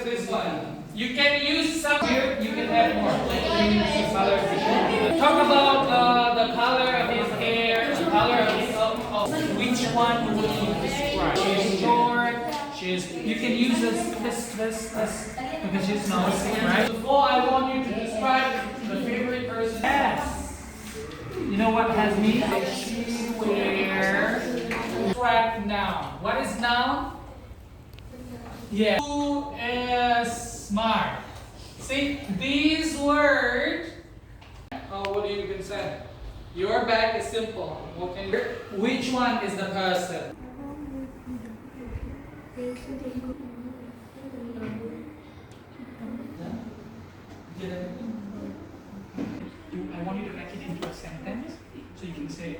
is this one? You can use some here, you can add more. Like you use the color. Talk about the color of his hair, the color of his which one would you describe? She's short, you can use this because she's nice, right? Before I want you to describe the favorite person. Yes. You know what has meaning? She wears describe noun. What is noun? Yeah. Who is smart? See, these words. What do you can say? Your bag is simple. What can you? Which one is the person? I want you to make it into a sentence, so you can say